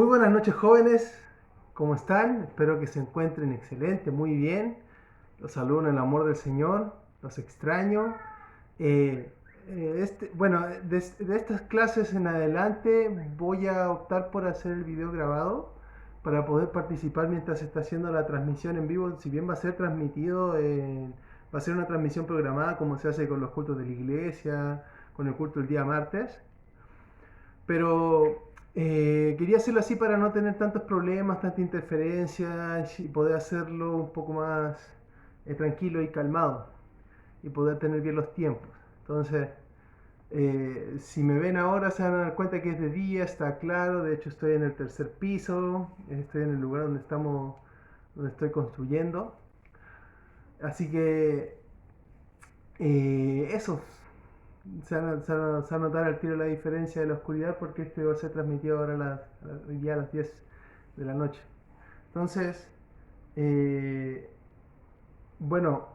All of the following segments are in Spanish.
Muy buenas noches, jóvenes. ¿Cómo están? Espero que se encuentren excelente, muy bien. Los saludo en el amor del Señor. Los extraño. Eh, bueno, de estas clases en adelante voy a optar por hacer el video grabado para poder participar mientras se está haciendo la transmisión en vivo. Si bien va a ser transmitido, va a ser una transmisión programada como se hace con los cultos de la iglesia, con el culto el día martes. Pero quería hacerlo así para no tener tantos problemas, tanta interferencia y poder hacerlo un poco más tranquilo y calmado y poder tener bien los tiempos. Entonces, si me ven ahora se van a dar cuenta que es de día, está claro. De hecho, estoy en el tercer piso, estoy en el lugar donde estoy construyendo. Así que eso, se va a notar al tiro la diferencia de la oscuridad porque este va a ser transmitido ahora ya a las 10 de la noche. Entonces, eh, bueno,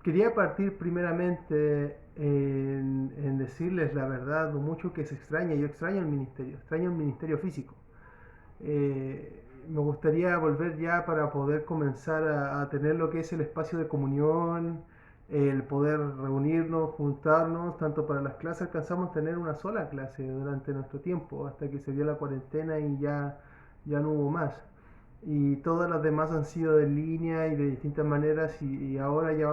quería partir primeramente en decirles la verdad, lo mucho que se extraña. Yo extraño el ministerio físico. Me gustaría volver ya para poder comenzar a tener lo que es el espacio de comunión, el poder reunirnos, juntarnos, tanto para las clases alcanzamos a tener una sola clase durante nuestro tiempo, hasta que se dio la cuarentena y ya no hubo más. Y todas las demás han sido de línea y de distintas maneras y ahora ya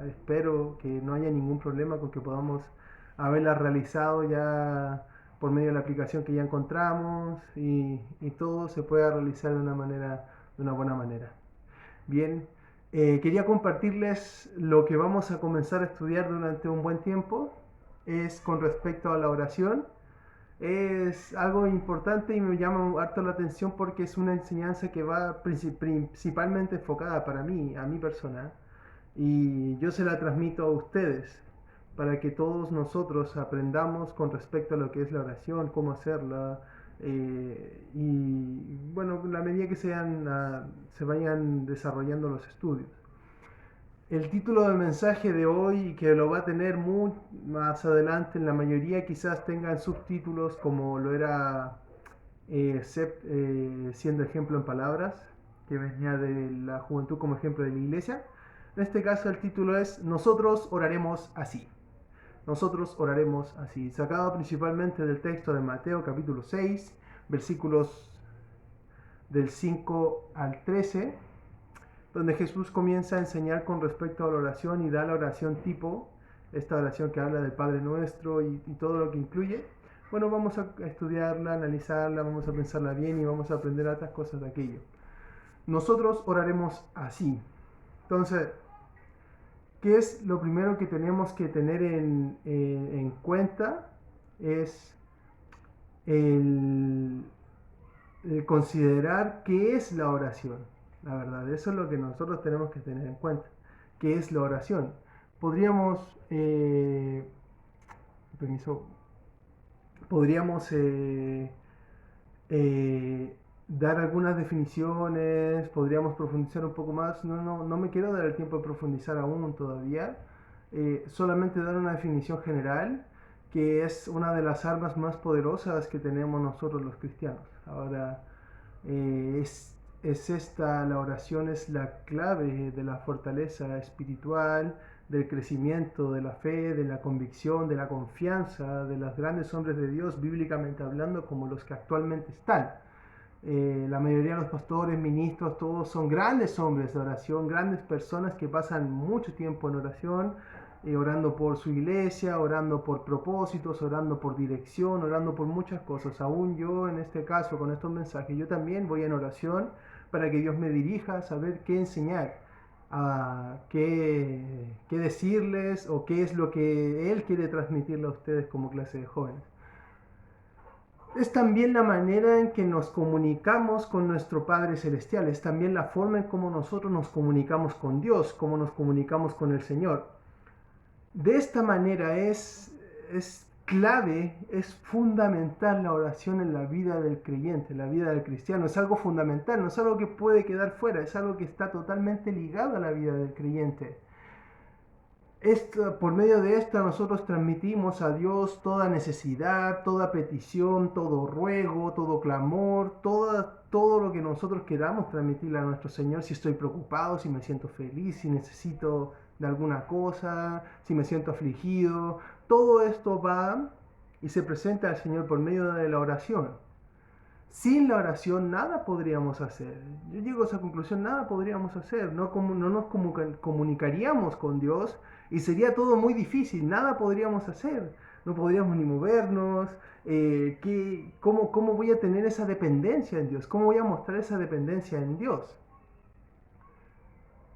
espero que no haya ningún problema con que podamos haberlas realizado ya por medio de la aplicación que ya encontramos y todo se pueda realizar de una buena manera. Bien, quería compartirles lo que vamos a comenzar a estudiar durante un buen tiempo. Es con respecto a la oración. Es algo importante y me llama harto la atención porque es una enseñanza que va principalmente enfocada para mí, a mi persona, y yo se la transmito a ustedes para que todos nosotros aprendamos con respecto a lo que es la oración, cómo hacerla, y bueno, a la medida que se vayan desarrollando los estudios. El título del mensaje de hoy, que lo va a tener muy más adelante en la mayoría, quizás tengan subtítulos como lo era siendo ejemplo en palabras, que venía de la juventud como ejemplo de la iglesia. En este caso el título es Nosotros oraremos así. Nosotros oraremos así, sacado principalmente del texto de Mateo capítulo 6, versículos del 5 al 13, donde Jesús comienza a enseñar con respecto a la oración y da la oración tipo, esta oración que habla del Padre Nuestro y todo lo que incluye. Bueno, vamos a estudiarla, analizarla, vamos a pensarla bien y vamos a aprender otras cosas de aquello. Nosotros oraremos así. Entonces, ¿qué es lo primero que tenemos que tener en cuenta? Es el, considerar qué es la oración. La verdad, eso es lo que nosotros tenemos que tener en cuenta. ¿Qué es la oración? Podríamos, permiso, podríamos eh, dar algunas definiciones, podríamos profundizar un poco más. No me quiero dar el tiempo de profundizar aún todavía. Solamente dar una definición general que es una de las armas más poderosas que tenemos nosotros los cristianos. Ahora, es esta, la oración es la clave de la fortaleza espiritual, del crecimiento de la fe, de la convicción, de la confianza de los grandes hombres de Dios, bíblicamente hablando, como los que actualmente están. La mayoría de los pastores, ministros, todos son grandes hombres de oración, grandes personas que pasan mucho tiempo en oración, orando por su iglesia, orando por propósitos, orando por dirección, orando por muchas cosas. Aún yo, en este caso, con estos mensajes, yo también voy en oración para que Dios me dirija a saber qué enseñar, a qué decirles o qué es lo que Él quiere transmitirle a ustedes como clase de jóvenes. Es también la manera en que nos comunicamos con nuestro Padre Celestial, es también la forma en cómo nosotros nos comunicamos con Dios, cómo nos comunicamos con el Señor. De esta manera es clave, es fundamental la oración en la vida del creyente, en la vida del cristiano. Es algo fundamental, no es algo que puede quedar fuera, es algo que está totalmente ligado a la vida del creyente. Por medio de esta nosotros transmitimos a Dios toda necesidad, toda petición, todo ruego, todo clamor, todo lo que nosotros queramos transmitirle a nuestro Señor. Si estoy preocupado, si me siento feliz, si necesito de alguna cosa, si me siento afligido, todo esto va y se presenta al Señor por medio de la oración. Sin la oración nada podríamos hacer. Yo llego a esa conclusión, nada podríamos hacer. No nos comunicaríamos con Dios y sería todo muy difícil. Nada podríamos hacer. No podríamos ni movernos. ¿Cómo voy a tener esa dependencia en Dios? ¿Cómo voy a mostrar esa dependencia en Dios?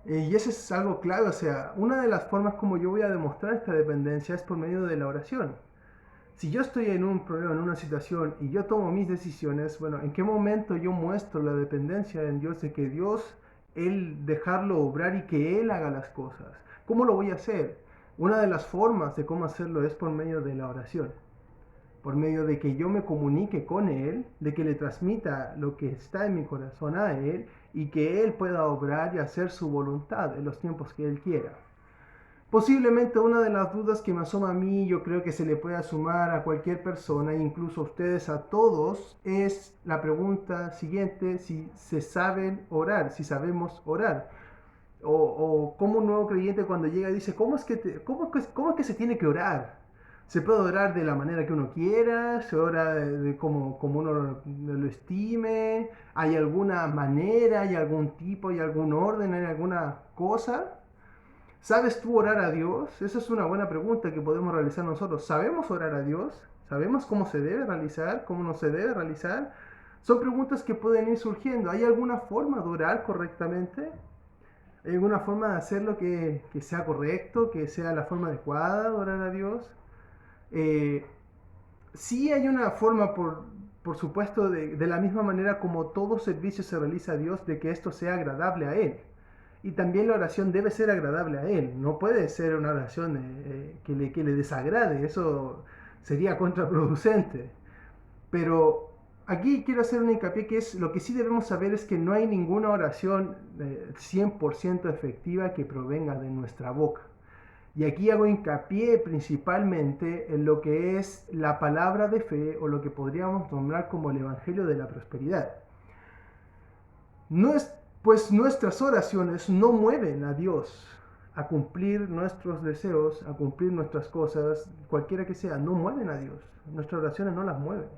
Y eso es algo clave. O sea, una de las formas como yo voy a demostrar esta dependencia es por medio de la oración. Si yo estoy en un problema, en una situación y yo tomo mis decisiones, bueno, ¿en qué momento yo muestro la dependencia en Dios de que Dios, Él dejarlo obrar y que Él haga las cosas? ¿Cómo lo voy a hacer? Una de las formas de cómo hacerlo es por medio de la oración, por medio de que yo me comunique con Él, de que le transmita lo que está en mi corazón a Él y que Él pueda obrar y hacer su voluntad en los tiempos que Él quiera. Posiblemente una de las dudas que me asoma a mí, yo creo que se le puede sumar a cualquier persona, incluso a ustedes, a todos, es la pregunta siguiente: si se saben orar, si sabemos orar. O como un nuevo creyente cuando llega dice, ¿cómo es que se tiene que orar? Se puede orar de la manera que uno quiera, se ora como uno lo estime, hay alguna manera, hay algún tipo, hay algún orden, hay alguna cosa. ¿Sabes tú orar a Dios? Esa es una buena pregunta que podemos realizar nosotros. ¿Sabemos orar a Dios? ¿Sabemos cómo se debe realizar? ¿Cómo no se debe realizar? Son preguntas que pueden ir surgiendo. ¿Hay alguna forma de orar correctamente? ¿Hay alguna forma de hacerlo que sea correcto, que sea la forma adecuada de orar a Dios? Sí hay una forma, por supuesto, de la misma manera como todo servicio se realiza a Dios, de que esto sea agradable a Él. Y también la oración debe ser agradable a Él. No puede ser una oración que le desagrade. Eso sería contraproducente. Pero aquí quiero hacer un hincapié que es lo que sí debemos saber es que no hay ninguna oración 100% efectiva que provenga de nuestra boca. Y aquí hago hincapié principalmente en lo que es la palabra de fe o lo que podríamos nombrar como el Evangelio de la Prosperidad. Pues nuestras oraciones no mueven a Dios a cumplir nuestros deseos, a cumplir nuestras cosas, cualquiera que sea, no mueven a Dios. Nuestras oraciones no las mueven.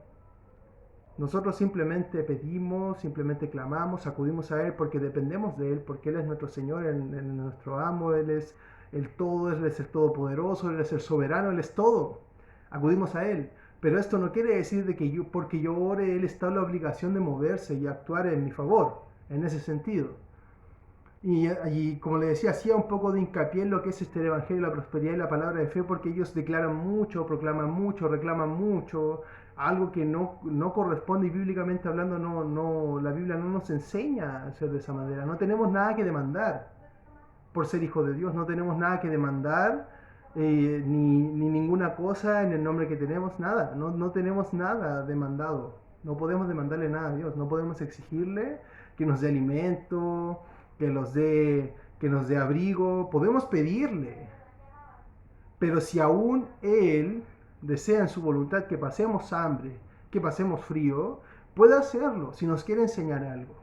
Nosotros simplemente pedimos, simplemente clamamos, acudimos a Él porque dependemos de Él, porque Él es nuestro Señor, nuestro amo, Él es el todo, Él es el todopoderoso, Él es el soberano, Él es todo. Acudimos a Él. Pero esto no quiere decir de que porque yo ore, Él está en la obligación de moverse y actuar en mi favor, en ese sentido. Y como le decía, hacía un poco de hincapié en lo que es este Evangelio de la Prosperidad y la palabra de fe, porque ellos declaran mucho, proclaman mucho, reclaman mucho, algo que no corresponde y bíblicamente hablando la Biblia no nos enseña a hacer de esa manera. No tenemos nada que demandar por ser hijo de Dios, no tenemos nada que demandar, ni ninguna cosa en el nombre que tenemos, nada, no tenemos nada demandado, no podemos demandarle nada a Dios, no podemos exigirle que nos dé alimento, que nos dé abrigo, podemos pedirle, pero si aún Él desea en su voluntad que pasemos hambre, que pasemos frío, puede hacerlo si nos quiere enseñar algo,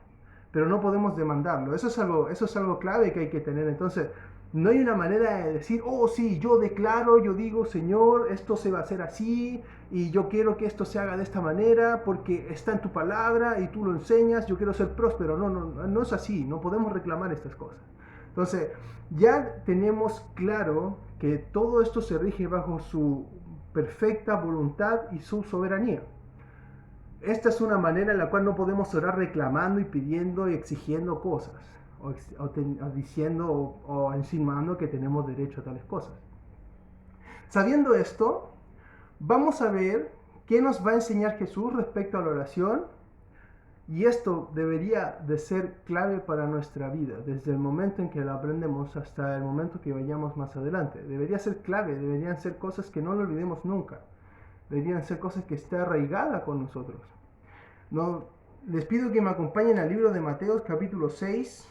pero no podemos demandarlo. Eso es algo clave que hay que tener. Entonces, no hay una manera de decir, oh sí, yo declaro, yo digo, Señor, esto se va a hacer así, y yo quiero que esto se haga de esta manera, porque está en tu palabra y tú lo enseñas, yo quiero ser próspero. No es así, no podemos reclamar estas cosas. Entonces, ya tenemos claro que todo esto se rige bajo su perfecta voluntad y su soberanía. Esta es una manera en la cual no podemos orar reclamando y pidiendo y exigiendo cosas, o diciendo o insinuando que tenemos derecho a tales cosas. Sabiendo esto, vamos a ver qué nos va a enseñar Jesús respecto a la oración, y esto debería de ser clave para nuestra vida, desde el momento en que lo aprendemos hasta el momento que vayamos más adelante. Debería ser clave, deberían ser cosas que no lo olvidemos nunca. Deberían ser cosas que esté arraigada con nosotros. No, les pido que me acompañen al libro de Mateo capítulo 6.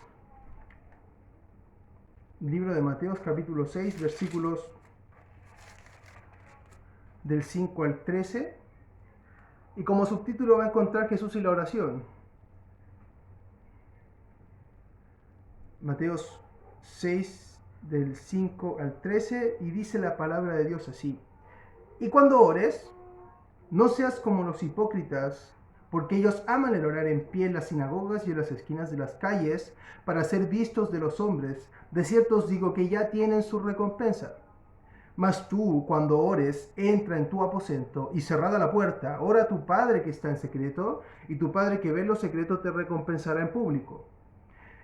libro de Mateo, capítulo 6, versículos del 5 al 13. Y como subtítulo va a encontrar Jesús y la oración. Mateo 6, del 5 al 13, y dice la palabra de Dios así. Y cuando ores, no seas como los hipócritas, porque ellos aman el orar en pie en las sinagogas y en las esquinas de las calles para ser vistos de los hombres. De cierto os digo que ya tienen su recompensa. Mas tú, cuando ores, entra en tu aposento y cerrada la puerta, ora a tu Padre que está en secreto, y tu Padre que ve lo secreto te recompensará en público.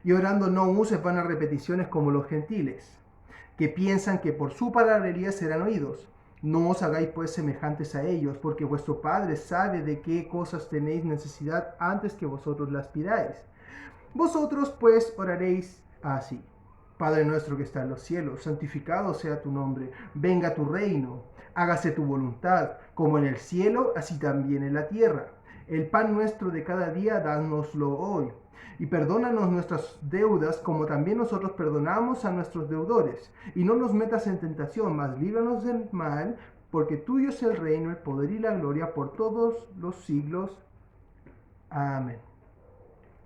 Y orando no uses vanas repeticiones como los gentiles, que piensan que por su palabrería serán oídos. No os hagáis pues semejantes a ellos, porque vuestro Padre sabe de qué cosas tenéis necesidad antes que vosotros las pidáis. Vosotros pues oraréis así. Padre nuestro que está en los cielos, santificado sea tu nombre, venga tu reino, hágase tu voluntad, como en el cielo, así también en la tierra. El pan nuestro de cada día, dánoslo hoy. Y perdónanos nuestras deudas, como también nosotros perdonamos a nuestros deudores. Y no nos metas en tentación, mas líbranos del mal, porque tuyo es el reino, el poder y la gloria por todos los siglos. Amén.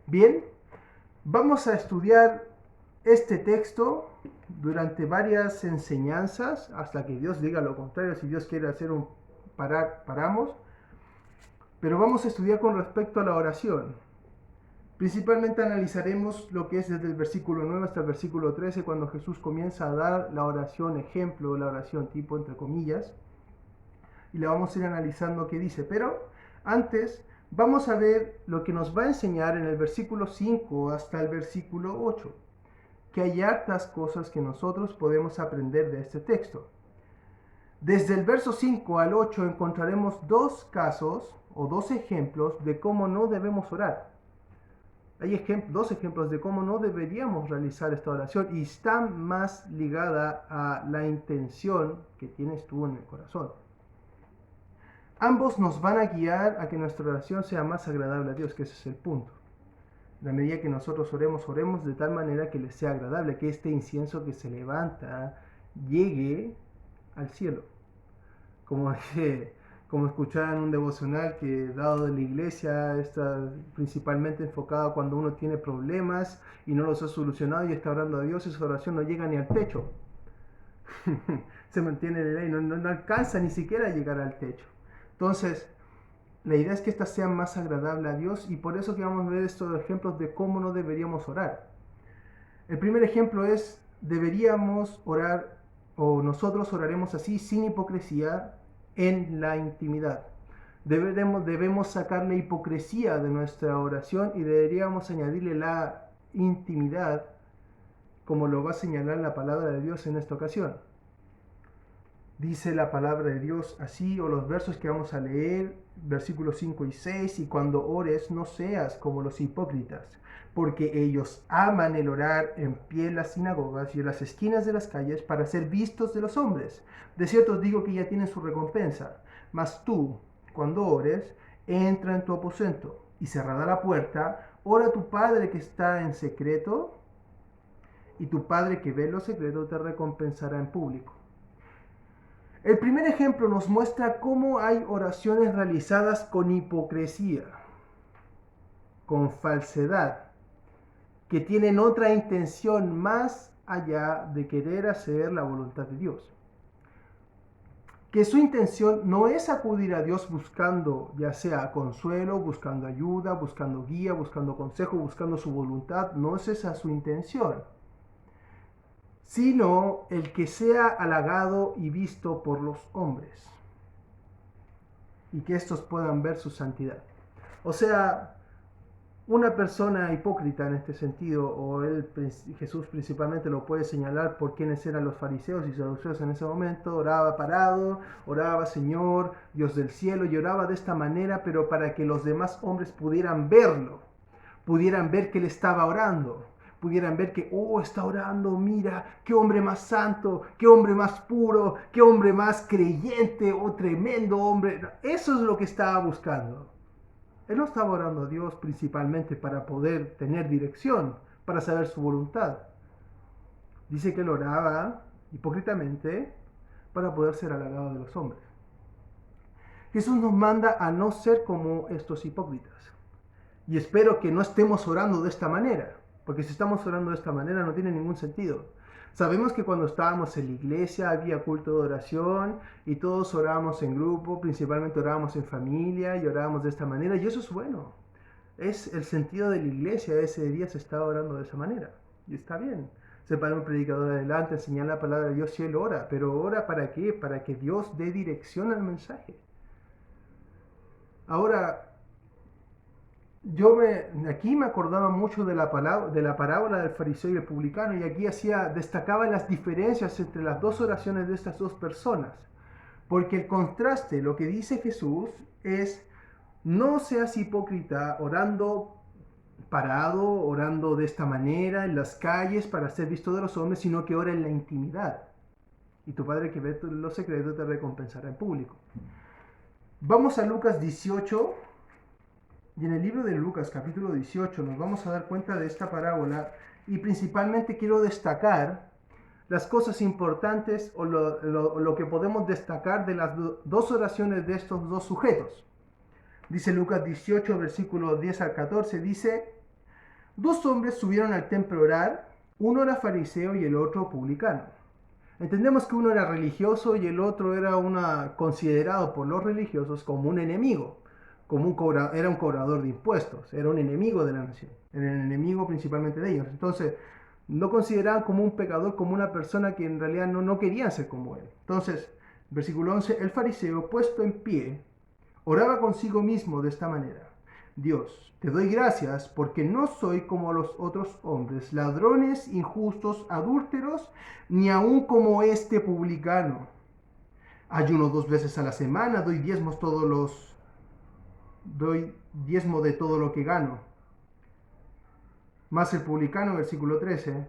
Bien, vamos a estudiar este texto durante varias enseñanzas, hasta que Dios diga lo contrario. Si Dios quiere hacer un paramos. Pero vamos a estudiar con respecto a la oración. Principalmente analizaremos lo que es desde el versículo 9 hasta el versículo 13, cuando Jesús comienza a dar la oración ejemplo, la oración tipo, entre comillas. Y la vamos a ir analizando qué dice. Pero antes vamos a ver lo que nos va a enseñar en el versículo 5 hasta el versículo 8. Que hay hartas cosas que nosotros podemos aprender de este texto. Desde el verso 5 al 8 encontraremos dos casos o dos ejemplos de cómo no debemos orar. Hay dos ejemplos de cómo no deberíamos realizar esta oración y está más ligada a la intención que tienes tú en el corazón. Ambos nos van a guiar a que nuestra oración sea más agradable a Dios, que ese es el punto. En la medida que nosotros oremos de tal manera que les sea agradable, que este incienso que se levanta llegue al cielo. Como escuchaba en un devocional que dado de la iglesia, está principalmente enfocado cuando uno tiene problemas y no los ha solucionado y está orando a Dios, esa oración no llega ni al techo. Se mantiene en el aire, no alcanza ni siquiera a llegar al techo. Entonces, la idea es que éstas sean más agradables a Dios, y por eso que vamos a ver estos ejemplos de cómo no deberíamos orar. El primer ejemplo es, deberíamos orar, o nosotros oraremos así, sin hipocresía, en la intimidad. Debemos sacar la hipocresía de nuestra oración y deberíamos añadirle la intimidad, como lo va a señalar la palabra de Dios en esta ocasión. Dice la palabra de Dios así, o los versos que vamos a leer, versículos 5 y 6, y cuando ores no seas como los hipócritas, porque ellos aman el orar en pie en las sinagogas y en las esquinas de las calles para ser vistos de los hombres. De cierto os digo que ya tienen su recompensa. Mas tú, cuando ores, entra en tu aposento, y cerrada la puerta, ora a tu Padre que está en secreto, y tu Padre que ve lo secreto te recompensará en público. El primer ejemplo nos muestra cómo hay oraciones realizadas con hipocresía, con falsedad, que tienen otra intención más allá de querer hacer la voluntad de Dios. Que su intención no es acudir a Dios buscando ya sea consuelo, buscando ayuda, buscando guía, buscando consejo, buscando su voluntad, no es esa su intención, sino el que sea halagado y visto por los hombres, y que estos puedan ver su santidad. O sea, una persona hipócrita en este sentido, o Jesús principalmente lo puede señalar por quienes eran los fariseos y saduceos en ese momento, oraba parado, oraba Señor, Dios del cielo, y oraba de esta manera, pero para que los demás hombres pudieran verlo, pudieran ver que él estaba orando, pudieran ver que, está orando, mira, qué hombre más santo, qué hombre más puro, qué hombre más creyente, tremendo hombre. Eso es lo que estaba buscando. Él no estaba orando a Dios principalmente para poder tener dirección, para saber su voluntad. Dice que él oraba hipócritamente para poder ser halagado de los hombres. Jesús nos manda a no ser como estos hipócritas. Y espero que no estemos orando de esta manera, porque si estamos orando de esta manera no tiene ningún sentido. Sabemos que cuando estábamos en la iglesia había culto de oración y todos orábamos en grupo, principalmente orábamos en familia y orábamos de esta manera, y eso es bueno. Es el sentido de la iglesia, ese día se estaba orando de esa manera, y está bien. Se para un predicador adelante, enseñar la palabra de Dios y él ora, pero ora ¿para qué? Para que Dios dé dirección al mensaje. Ahora, aquí me acordaba mucho de la parábola del fariseo y el publicano, y aquí destacaba las diferencias entre las dos oraciones de estas dos personas, porque el contraste, lo que dice Jesús es: no seas hipócrita orando parado, orando de esta manera en las calles para ser visto de los hombres, sino que ora en la intimidad, y tu Padre que ve los secretos te recompensará en público. Vamos a Lucas 18. Y en el libro de Lucas, capítulo 18, nos vamos a dar cuenta de esta parábola, y principalmente quiero destacar las cosas importantes o lo que podemos destacar de las dos oraciones de estos dos sujetos. Dice Lucas 18, versículos 10 al 14, dice: dos hombres subieron al templo a orar, uno era fariseo y el otro publicano. Entendemos que uno era religioso y el otro era considerado por los religiosos como un enemigo. Era un cobrador de impuestos, era un enemigo de la nación, era el enemigo principalmente de ellos. Entonces, no consideraban como un pecador, como una persona que en realidad no querían ser como él. Entonces, versículo 11, el fariseo, puesto en pie, oraba consigo mismo de esta manera: Dios, te doy gracias porque no soy como los otros hombres, ladrones, injustos, adúlteros, ni aun como este publicano. Ayuno 2 veces a la semana, doy diezmo de todo lo que gano. Mas el publicano, versículo 13,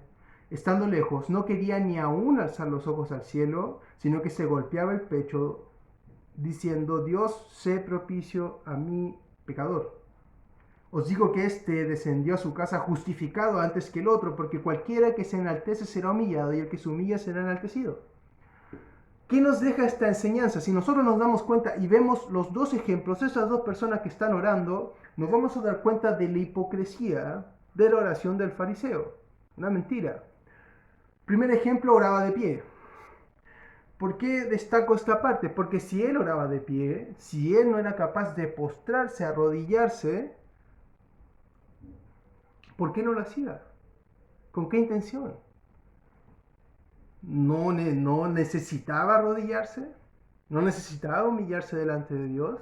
estando lejos, no quería ni aún alzar los ojos al cielo, sino que se golpeaba el pecho, diciendo: Dios, sé propicio a mí, pecador. Os digo que éste descendió a su casa justificado antes que el otro, porque cualquiera que se enaltece será humillado, y el que se humilla será enaltecido. ¿Qué nos deja esta enseñanza? Si nosotros nos damos cuenta y vemos los dos ejemplos, esas dos personas que están orando, nos vamos a dar cuenta de la hipocresía de la oración del fariseo. Una mentira. Primer ejemplo, oraba de pie. ¿Por qué destaco esta parte? Porque si él oraba de pie, si él no era capaz de postrarse, arrodillarse, ¿por qué no lo hacía? ¿Con qué intención? ¿No necesitaba arrodillarse? ¿No necesitaba humillarse delante de Dios?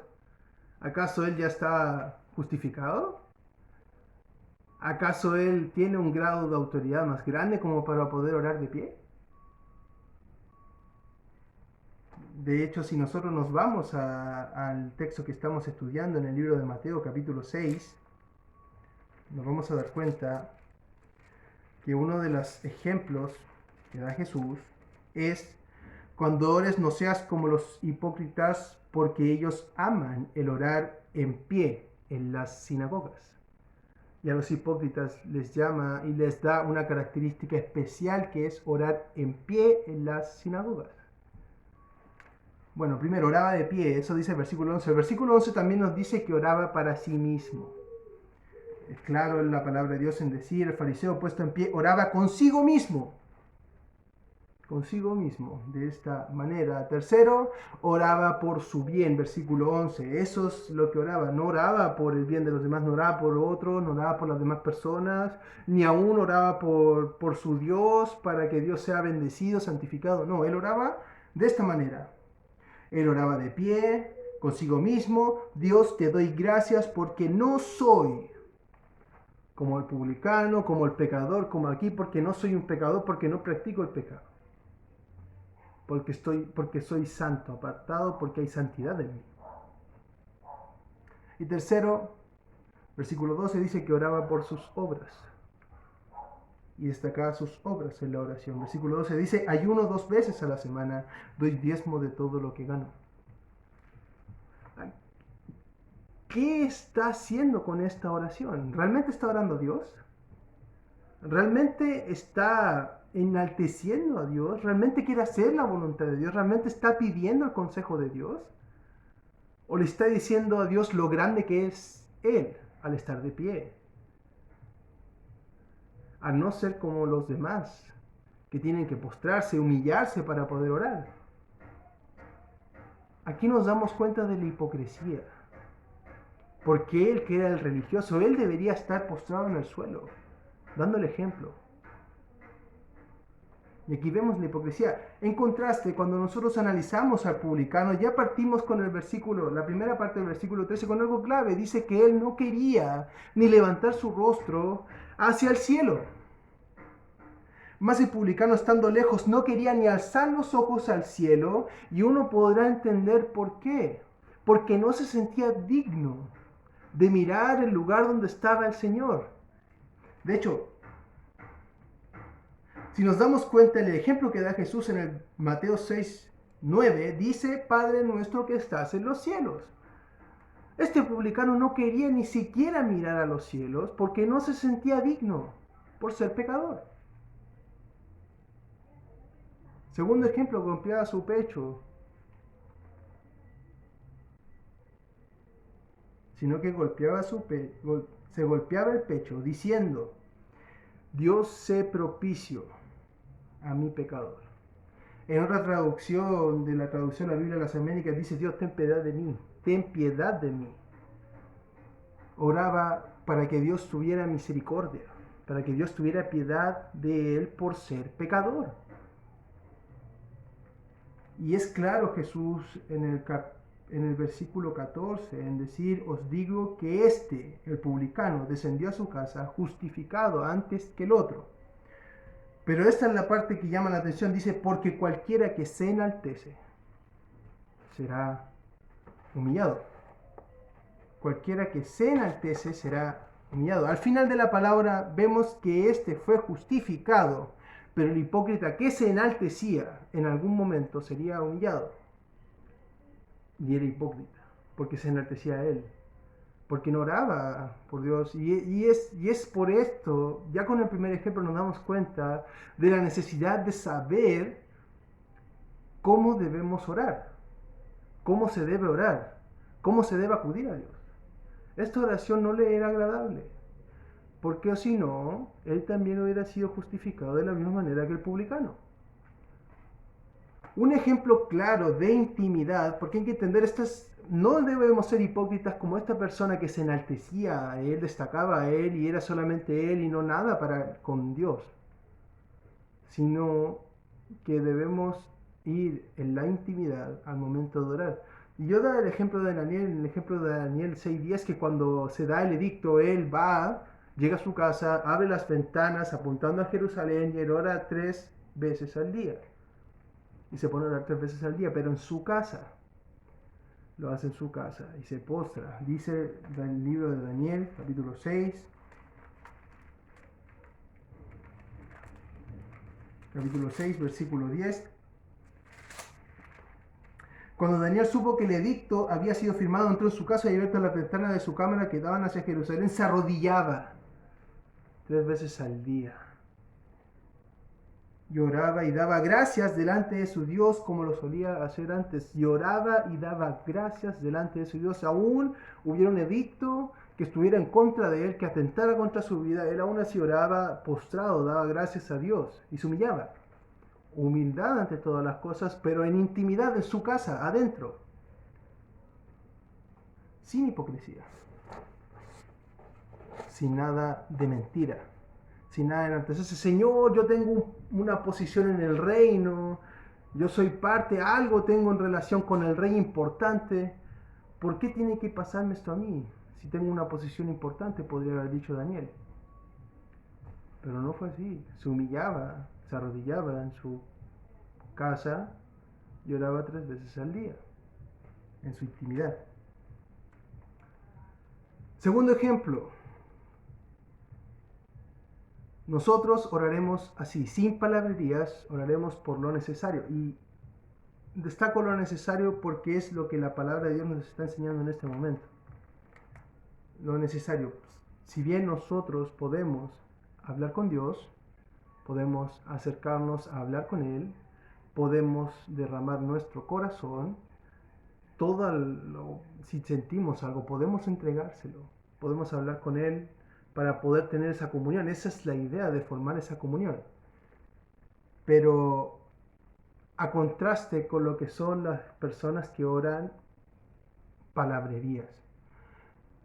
¿Acaso él ya está justificado? ¿Acaso él tiene un grado de autoridad más grande como para poder orar de pie? De hecho, si nosotros nos vamos al texto que estamos estudiando en el libro de Mateo capítulo 6, nos vamos a dar cuenta que uno de los ejemplos que da Jesús es: cuando ores no seas como los hipócritas, porque ellos aman el orar en pie en las sinagogas. Y a los hipócritas les llama y les da una característica especial, que es orar en pie en las sinagogas. Bueno, primero oraba de pie, eso dice el versículo 11. El versículo 11 también nos dice que oraba para sí mismo. Es claro en la palabra de Dios en decir: el fariseo puesto en pie oraba consigo mismo. Consigo mismo, de esta manera. Tercero, oraba por su bien, versículo 11. Eso es lo que oraba. No oraba por el bien de los demás, no oraba por otro, no oraba por las demás personas, ni aún oraba por su Dios, para que Dios sea bendecido, santificado. No, él oraba de esta manera. Él oraba de pie, consigo mismo: Dios, te doy gracias porque no soy como el publicano, como el pecador, como aquí, porque no soy un pecador, porque no practico el pecado. Porque soy santo, apartado, porque hay santidad en mí. Y tercero, versículo 12 dice que oraba por sus obras. Y destacaba sus obras en la oración. Versículo 12 dice: ayuno 2 veces a la semana, doy diezmo de todo lo que gano. ¿Qué está haciendo con esta oración? ¿Realmente está orando a Dios? ¿Realmente está enalteciendo a Dios? ¿Realmente quiere hacer la voluntad de Dios? ¿Realmente está pidiendo el consejo de Dios? ¿O le está diciendo a Dios lo grande que es Él al estar de pie? A no ser como los demás, que tienen que postrarse, humillarse para poder orar. Aquí nos damos cuenta de la hipocresía. Porque él, que era el religioso, él debería estar postrado en el suelo, dando el ejemplo. Y aquí vemos la hipocresía. En contraste, cuando nosotros analizamos al publicano, ya partimos con el versículo, la primera parte del versículo 13, con algo clave. Dice que él no quería ni levantar su rostro hacia el cielo. Mas el publicano, estando lejos, no quería ni alzar los ojos al cielo, y uno podrá entender por qué. Porque no se sentía digno de mirar el lugar donde estaba el Señor. De hecho, si nos damos cuenta, el ejemplo que da Jesús en el Mateo 6:9 dice: Padre nuestro que estás en los cielos. Este publicano no quería ni siquiera mirar a los cielos porque no se sentía digno por ser pecador. Segundo ejemplo, golpeaba su pecho, sino que se golpeaba el pecho diciendo: Dios sé propicio a mi pecador. En otra traducción de la traducción de la Biblia de las Américas dice: Dios, ten piedad de mí, ten piedad de mí. Oraba para que Dios tuviera misericordia, para que Dios tuviera piedad de él por ser pecador. Y es claro Jesús en el versículo 14 en decir: os digo que el publicano, descendió a su casa justificado antes que el otro. Pero esta es la parte que llama la atención. Dice: porque cualquiera que se enaltece será humillado. Cualquiera que se enaltece será humillado. Al final de la palabra vemos que fue justificado, pero el hipócrita que se enaltecía en algún momento sería humillado. Y era hipócrita, porque se enaltecía a él, porque no oraba por Dios. Y es por esto, ya con el primer ejemplo nos damos cuenta de la necesidad de saber cómo debemos orar, cómo se debe orar, cómo se debe acudir a Dios. Esta oración no le era agradable, porque si no, él también hubiera sido justificado de la misma manera que el publicano. Un ejemplo claro de intimidad, porque hay que entender, no debemos ser hipócritas como esta persona que se enaltecía a él, destacaba a él y era solamente él y no nada con Dios, sino que debemos ir en la intimidad al momento de orar. Y yo da el ejemplo de Daniel, en el ejemplo de Daniel 6:10, que cuando se da el edicto, él llega a su casa, abre las ventanas apuntando a Jerusalén y él ora 3 veces al día. Y se pone a orar 3 veces al día, pero en su casa. Lo hace en su casa y se postra. Dice el libro de Daniel, capítulo 6, versículo 10. Cuando Daniel supo que el edicto había sido firmado, entró en su casa y abierto las ventanas de su cámara que daban hacia Jerusalén, se arrodillaba 3 veces al día. Lloraba y daba gracias delante de su Dios como lo solía hacer antes. Lloraba y daba gracias delante de su Dios. Aún hubiera un edicto que estuviera en contra de él, que atentara contra su vida. Él aún así oraba postrado, daba gracias a Dios y se humillaba. Humildad ante todas las cosas, pero en intimidad en su casa, adentro. Sin hipocresía. Sin nada de mentira. Sin nada de enaltecerse. Señor, yo tengo una posición en el reino, yo soy parte, algo tengo en relación con el rey importante. ¿Por qué tiene que pasarme esto a mí? Si tengo una posición importante, podría haber dicho Daniel. Pero no fue así. Se humillaba, se arrodillaba en su casa y oraba 3 veces al día, en su intimidad. Segundo ejemplo. Nosotros oraremos así, sin palabrerías, oraremos por lo necesario. Y destaco lo necesario porque es lo que la palabra de Dios nos está enseñando en este momento. Lo necesario. Si bien nosotros podemos hablar con Dios, podemos acercarnos a hablar con Él, podemos derramar nuestro corazón, si sentimos algo, podemos entregárselo, podemos hablar con Él para poder tener esa comunión. Esa es la idea de formar esa comunión. Pero a contraste con lo que son las personas que oran palabrerías.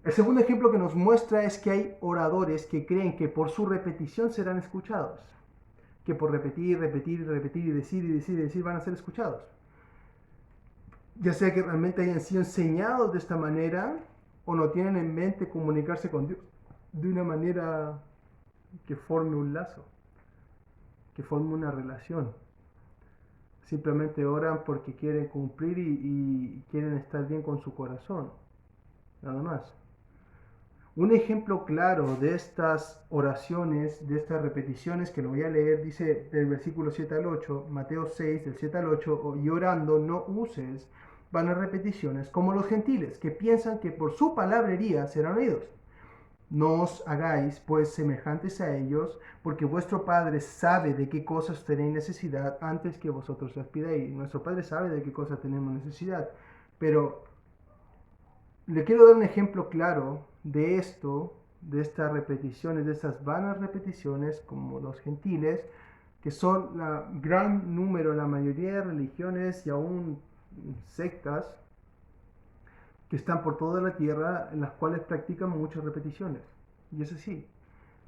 El segundo ejemplo que nos muestra es que hay oradores que creen que por su repetición serán escuchados, que por repetir, repetir, repetir y decir y decir y decir van a ser escuchados. Ya sea que realmente hayan sido enseñados de esta manera o no tienen en mente comunicarse con Dios de una manera que forme un lazo, que forme una relación. Simplemente oran porque quieren cumplir y quieren estar bien con su corazón, nada más. Un ejemplo claro de estas oraciones, de estas repeticiones, que lo voy a leer, dice del versículo 7 al 8, Mateo 6, del 7 al 8, y orando no uses vanas repeticiones como los gentiles, que piensan que por su palabrería serán oídos. No os hagáis pues semejantes a ellos, porque vuestro Padre sabe de qué cosas tenéis necesidad antes que vosotros las pidáis. Nuestro Padre sabe de qué cosas tenemos necesidad, pero le quiero dar un ejemplo claro de esto, de estas repeticiones, de estas vanas repeticiones, como los gentiles, que son la gran número, la mayoría de religiones y aún sectas que están por toda la tierra, en las cuales practican muchas repeticiones. Y es así.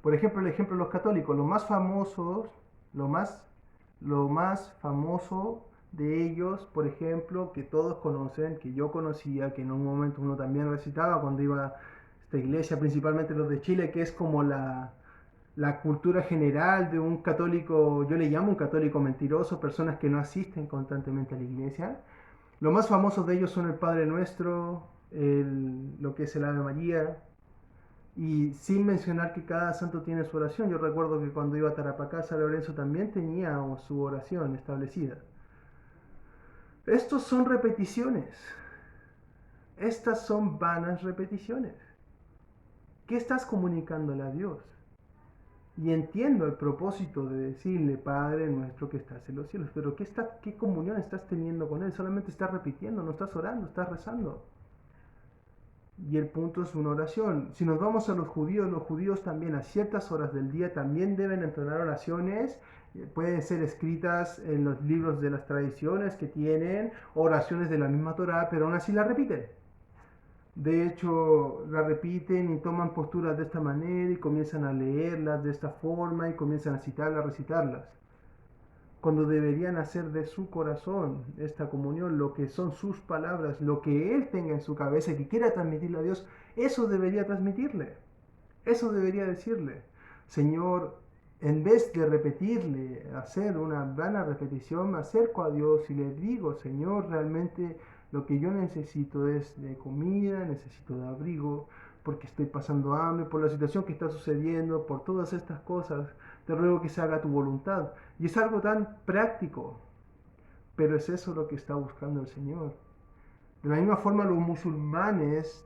Por ejemplo, el ejemplo de los católicos, los más famosos, lo más famoso de ellos, por ejemplo, que todos conocen, que yo conocía, que en un momento uno también recitaba cuando iba a esta iglesia, principalmente los de Chile, que es como la cultura general de un católico, yo le llamo un católico mentiroso, personas que no asisten constantemente a la iglesia. Los más famosos de ellos son el Padre Nuestro, lo que es el Ave María, y sin mencionar que cada santo tiene su oración. Yo recuerdo que cuando iba a Tarapacá, San Lorenzo también tenía su oración establecida. Estos son repeticiones. Estas son vanas repeticiones. ¿Qué estás comunicándole a Dios? Y entiendo el propósito de decirle, Padre nuestro que estás en los cielos, pero ¿qué comunión estás teniendo con Él? Solamente estás repitiendo, no estás orando, estás rezando. Y el punto es una oración. Si nos vamos a los judíos también a ciertas horas del día también deben entonar oraciones. Pueden ser escritas en los libros de las tradiciones que tienen, oraciones de la misma Torá, pero aún así la repiten. De hecho, la repiten y toman posturas de esta manera y comienzan a leerlas de esta forma y comienzan a citarlas, a recitarlas. Cuando deberían hacer de su corazón esta comunión, lo que son sus palabras, lo que Él tenga en su cabeza y que quiera transmitirle a Dios, eso debería transmitirle, eso debería decirle. Señor, en vez de repetirle, hacer una vana repetición, me acerco a Dios y le digo, Señor, realmente lo que yo necesito es de comida, necesito de abrigo, porque estoy pasando hambre, por la situación que está sucediendo, por todas estas cosas, te ruego que se haga tu voluntad. Y es algo tan práctico, pero es eso lo que está buscando el Señor. De la misma forma los musulmanes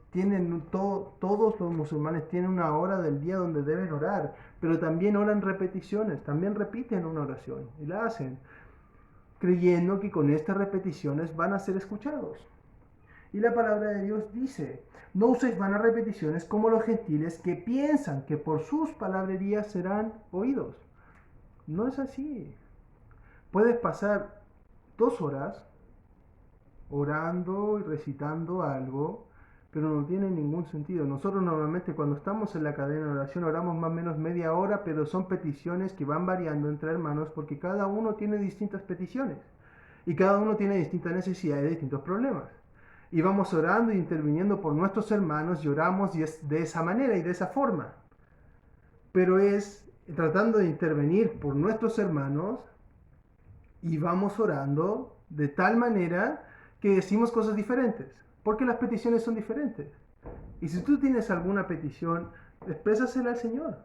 todos los musulmanes tienen una hora del día donde deben orar, pero también oran repeticiones, también repiten una oración y la hacen, creyendo que con estas repeticiones van a ser escuchados. Y la palabra de Dios dice, no uséis vanas repeticiones como los gentiles que piensan que por sus palabrerías serán oídos. No es así. Puedes pasar 2 horas orando y recitando algo, pero no tiene ningún sentido. Nosotros normalmente cuando estamos en la cadena de oración oramos más o menos media hora, pero son peticiones que van variando entre hermanos porque cada uno tiene distintas peticiones y cada uno tiene distintas necesidades, distintos problemas. Y vamos orando e interviniendo por nuestros hermanos y oramos y es de esa manera y de esa forma. Pero es tratando de intervenir por nuestros hermanos y vamos orando de tal manera que decimos cosas diferentes, porque las peticiones son diferentes. Y si tú tienes alguna petición, exprésasela al Señor.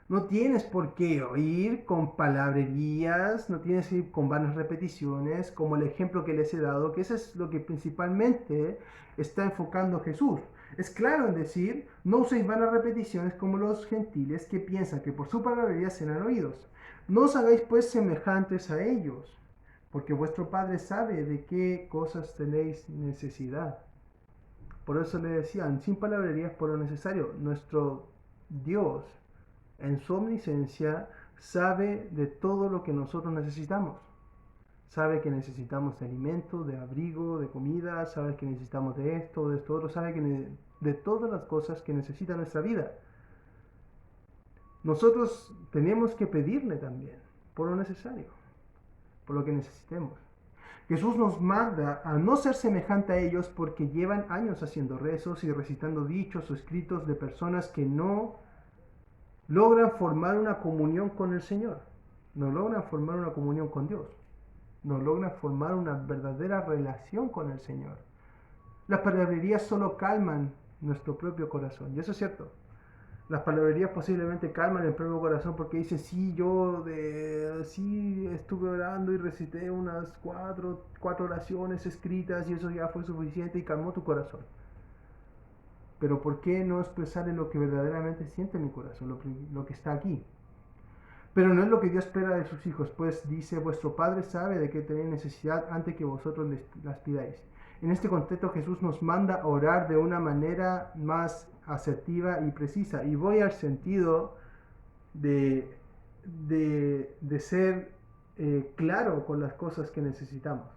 No tienes por qué oír con palabrerías, no tienes que ir con vanas repeticiones, como el ejemplo que les he dado, que eso es lo que principalmente está enfocando Jesús. Es claro en decir, no uséis vanas repeticiones como los gentiles que piensan que por su palabrería serán oídos. No os hagáis pues semejantes a ellos, porque vuestro Padre sabe de qué cosas tenéis necesidad. Por eso le decían, sin palabrerías por lo necesario, nuestro Dios en su omnisciencia sabe de todo lo que nosotros necesitamos. Sabe que necesitamos de alimento, de abrigo, de comida, sabe que necesitamos de esto otro, sabe que de todas las cosas que necesita nuestra vida. Nosotros tenemos que pedirle también por lo necesario, por lo que necesitemos. Jesús nos manda a no ser semejante a ellos porque llevan años haciendo rezos y recitando dichos o escritos de personas que no logran formar una comunión con el Señor, no logran formar una comunión con Dios, no logran formar una verdadera relación con el Señor. Las palabrerías solo calman nuestro propio corazón, y eso es cierto. Las palabrerías posiblemente calman el propio corazón porque dicen, sí, sí estuve orando y recité unas cuatro oraciones escritas y eso ya fue suficiente y calmó tu corazón. Pero ¿por qué no expresar en lo que verdaderamente siente mi corazón, lo que está aquí? Pero no es lo que Dios espera de sus hijos, pues dice, vuestro Padre sabe de qué tenéis necesidad antes que vosotros las pidáis. En este contexto Jesús nos manda a orar de una manera más asertiva y precisa. Y voy al sentido de, de ser claro con las cosas que necesitamos,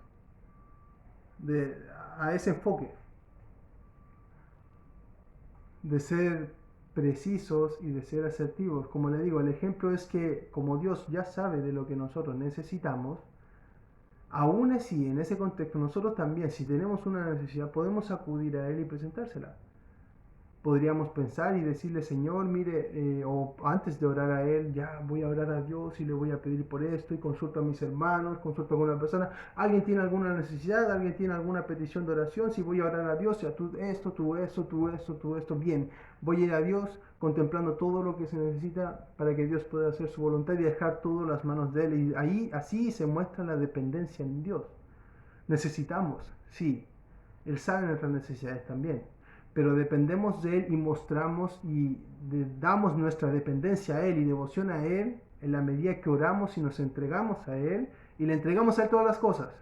a ese enfoque, de ser precisos y de ser asertivos. Como le digo, el ejemplo es que como Dios ya sabe de lo que nosotros necesitamos, aún así en ese contexto nosotros también, si tenemos una necesidad, podemos acudir a Él y presentársela. Podríamos pensar y decirle, Señor, mire, o antes de orar a Él, ya voy a orar a Dios y le voy a pedir por esto y consulto a mis hermanos, consulto con una persona. ¿Alguien tiene alguna necesidad? ¿Alguien tiene alguna petición de oración? Si voy a orar a Dios, ya tú esto, tú esto, tú esto, tú esto, bien. Voy a ir a Dios contemplando todo lo que se necesita para que Dios pueda hacer su voluntad y dejar todo en las manos de Él. Y ahí así se muestra la dependencia en Dios. Necesitamos, sí. Él sabe nuestras necesidades también, pero dependemos de Él y mostramos y damos nuestra dependencia a Él y devoción a Él en la medida que oramos y nos entregamos a Él y le entregamos a Él todas las cosas,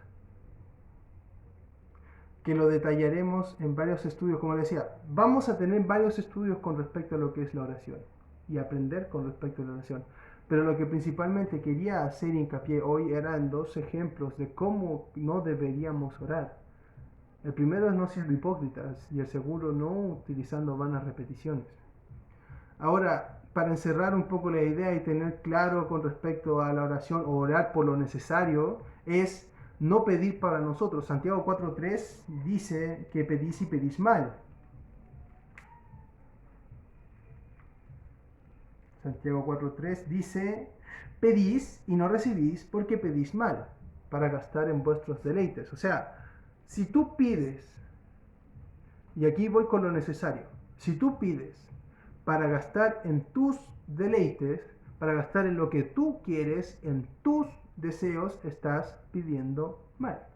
que lo detallaremos en varios estudios. Como les decía, vamos a tener varios estudios con respecto a lo que es la oración y aprender con respecto a la oración. Pero lo que principalmente quería hacer hincapié hoy eran dos ejemplos de cómo no deberíamos orar. El primero es no siendo hipócritas y el segundo no utilizando vanas repeticiones. Ahora, para encerrar un poco la idea y tener claro con respecto a la oración o orar por lo necesario, es no pedir para nosotros. Santiago 4.3 dice que pedís y pedís mal. Santiago 4.3 dice, pedís y no recibís porque pedís mal, para gastar en vuestros deleites. O sea, si tú pides, y aquí voy con lo necesario, si tú pides para gastar en tus deleites, para gastar en lo que tú quieres, en tus deseos, estás pidiendo mal.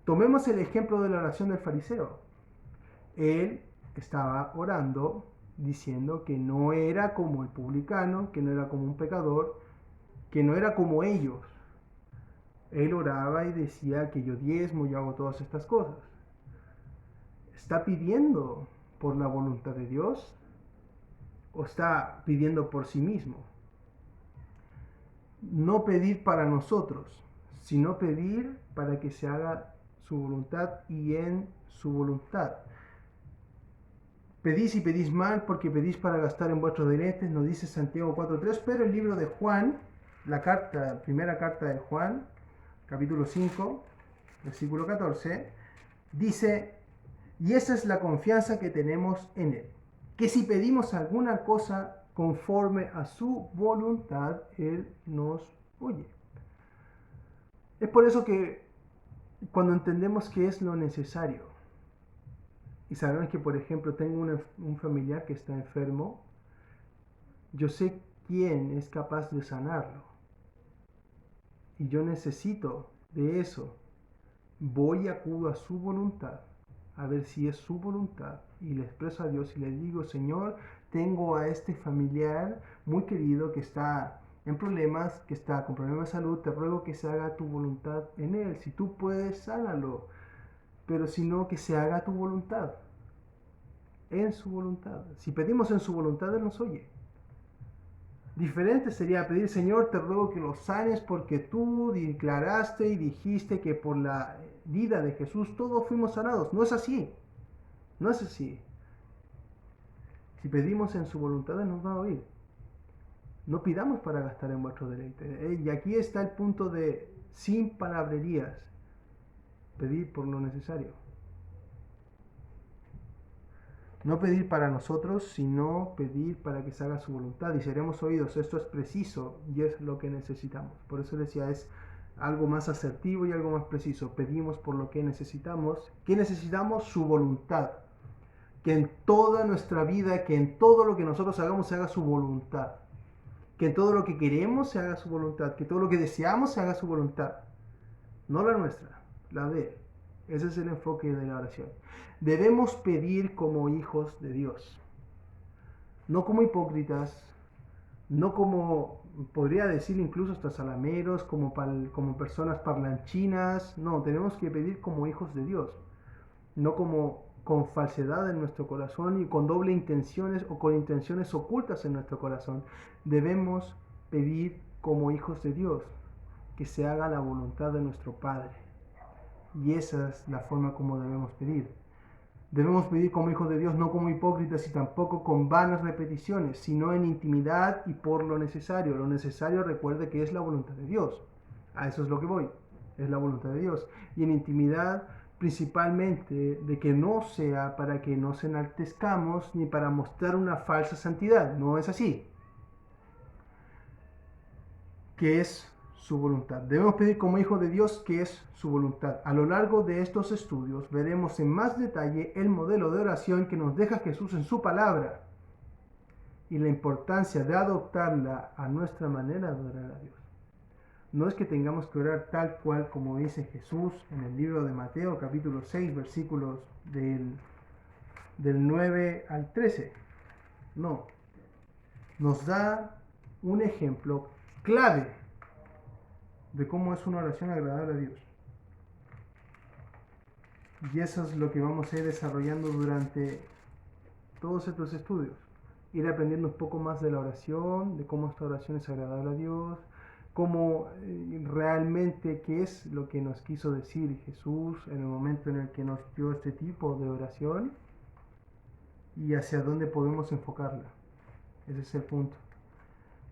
Tomemos el ejemplo de la oración del fariseo. Él estaba orando diciendo que no era como el publicano, que no era como un pecador, que no era como ellos. Él oraba y decía que yo diezmo y hago todas estas cosas. ¿Está pidiendo por la voluntad de Dios o está pidiendo por sí mismo? No pedir para nosotros, sino pedir para que se haga su voluntad y en su voluntad. Pedís y pedís mal porque pedís para gastar en vuestros deleites, nos dice Santiago 4.3, pero el libro de Juan, primera carta de Juan, capítulo 5, versículo 14, dice, y esa es la confianza que tenemos en Él, que si pedimos alguna cosa conforme a su voluntad, Él nos oye. Es por eso que cuando entendemos qué es lo necesario, y sabemos que, por ejemplo, tengo un familiar que está enfermo, Yo sé quién es capaz de sanarlo. Y yo necesito de eso. Voy y acudo a su voluntad, a ver si es su voluntad. Y le expreso a Dios y le digo, Señor, tengo a este familiar muy querido que está en problemas, que está con problemas de salud, te ruego que se haga tu voluntad en él. Si tú puedes, sánalo. Pero si no, que se haga tu voluntad. En su voluntad. Si pedimos en su voluntad, Él nos oye. Diferente sería pedir, Señor, te ruego que lo sanes porque tú declaraste y dijiste que por la vida de Jesús todos fuimos sanados. No es así. No es así. Si pedimos en su voluntad, Él nos va a oír. No pidamos para gastar en vuestro deleite. Y aquí está el punto de sin palabrerías. Pedir por lo necesario. No pedir para nosotros, sino pedir para que se haga su voluntad y seremos oídos. Esto es preciso y es lo que necesitamos. Por eso decía, es algo más asertivo y algo más preciso. Pedimos por lo que necesitamos. ¿Qué necesitamos? Su voluntad. Que en toda nuestra vida, que en todo lo que nosotros hagamos se haga su voluntad. Que en todo lo que queremos se haga su voluntad. Que todo lo que deseamos se haga su voluntad. No la nuestra, la de Él. Ese es el enfoque de la oración. Debemos pedir como hijos de Dios, no como hipócritas, no como, podría decir incluso hasta salameros, como personas parlanchinas. No, tenemos que pedir como hijos de Dios, no como con falsedad en nuestro corazón y con doble intenciones o con intenciones ocultas en nuestro corazón. Debemos pedir como hijos de Dios, que se haga la voluntad de nuestro Padre. Y esa es la forma como debemos pedir. Debemos pedir como hijos de Dios, no como hipócritas y tampoco con vanas repeticiones, sino en intimidad y por lo necesario. Lo necesario, recuerde que es la voluntad de Dios. A eso es lo que voy. Es la voluntad de Dios. Y en intimidad, principalmente, de que no sea para que nos enaltezcamos ni para mostrar una falsa santidad. No es así. Que es su voluntad. Debemos pedir como hijo de Dios que es su voluntad. A lo largo de estos estudios veremos en más detalle el modelo de oración que nos deja Jesús en su palabra y la importancia de adoptarla a nuestra manera de orar a Dios. No es que tengamos que orar tal cual como dice Jesús en el libro de Mateo capítulo 6 versículos del 9 al 13. No. Nos da un ejemplo clave de cómo es una oración agradable a Dios. Y eso es lo que vamos a ir desarrollando durante todos estos estudios. Ir aprendiendo un poco más de la oración, de cómo esta oración es agradable a Dios, cómo realmente qué es lo que nos quiso decir Jesús en el momento en el que nos dio este tipo de oración y hacia dónde podemos enfocarla. Ese es el punto.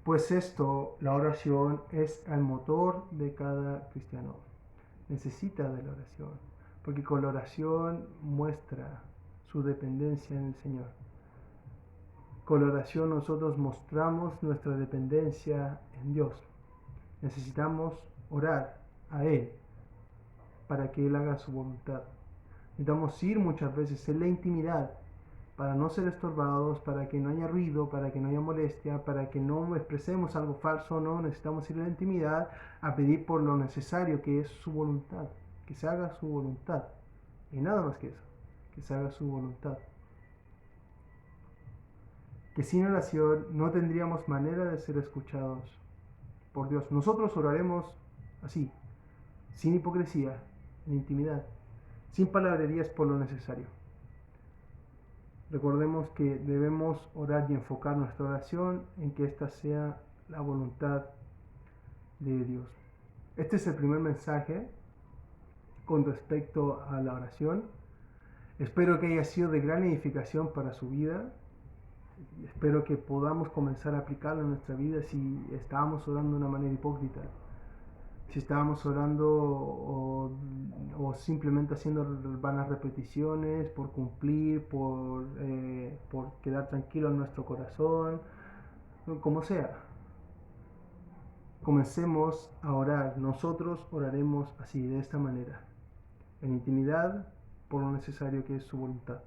Pues esto, la oración es el motor de cada cristiano. Necesita de la oración, porque con la oración muestra su dependencia en el Señor. Con la oración nosotros mostramos nuestra dependencia en Dios. Necesitamos orar a Él para que Él haga su voluntad. Necesitamos ir muchas veces en la intimidad para no ser estorbados, para que no haya ruido, para que no haya molestia, para que no expresemos algo falso. No, necesitamos ir en la intimidad a pedir por lo necesario que es su voluntad, que se haga su voluntad. Y nada más que eso, que se haga su voluntad. Que sin oración no tendríamos manera de ser escuchados por Dios. Nosotros oraremos así, sin hipocresía, en intimidad, sin palabrerías por lo necesario. Recordemos que debemos orar y enfocar nuestra oración en que esta sea la voluntad de Dios. Este es el primer mensaje con respecto a la oración. Espero que haya sido de gran edificación para su vida. Espero que podamos comenzar a aplicarlo en nuestra vida si estábamos orando de una manera hipócrita. Si estábamos orando o simplemente haciendo vanas repeticiones por cumplir, por quedar tranquilo en nuestro corazón, como sea. Comencemos a orar. Nosotros oraremos así, de esta manera, en intimidad, por lo necesario que es su voluntad.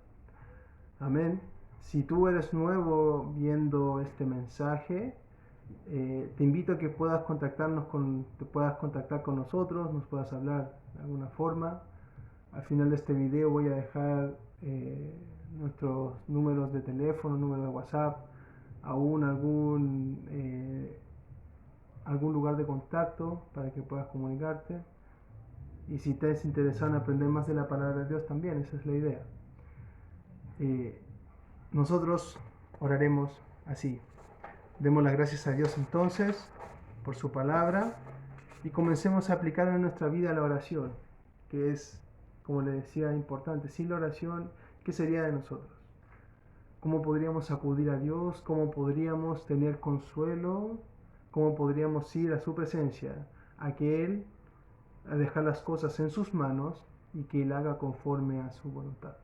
Amén. Si tú eres nuevo viendo este mensaje, te invito a que te puedas contactar con nosotros, nos puedas hablar de alguna forma. Al final de este video voy a dejar nuestros números de teléfono, número de WhatsApp, aún algún lugar de contacto para que puedas comunicarte. Y si te es interesado en aprender más de la palabra de Dios también, esa es la idea. Nosotros oraremos así. Demos las gracias a Dios entonces por su palabra y comencemos a aplicar en nuestra vida la oración, que es, como le decía, importante. Sin la oración, ¿qué sería de nosotros? ¿Cómo podríamos acudir a Dios? ¿Cómo podríamos tener consuelo? ¿Cómo podríamos ir a su presencia? A que Él, a dejar las cosas en sus manos y que Él haga conforme a su voluntad.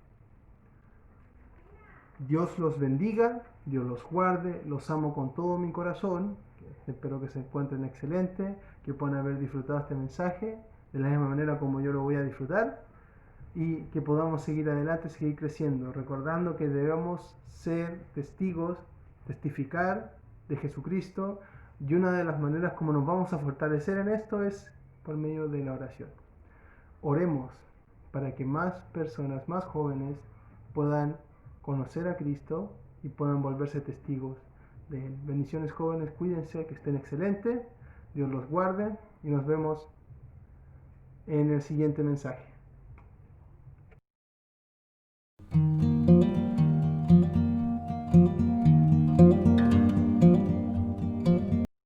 Dios los bendiga, Dios los guarde, los amo con todo mi corazón, espero que se encuentren excelentes, que puedan haber disfrutado este mensaje de la misma manera como yo lo voy a disfrutar y que podamos seguir adelante, seguir creciendo, recordando que debemos ser testigos, testificar de Jesucristo, y una de las maneras como nos vamos a fortalecer en esto es por medio de la oración. Oremos para que más personas, más jóvenes puedan conocer a Cristo y puedan volverse testigos de Él. Bendiciones jóvenes, cuídense, que estén excelentes, Dios los guarde y nos vemos en el siguiente mensaje.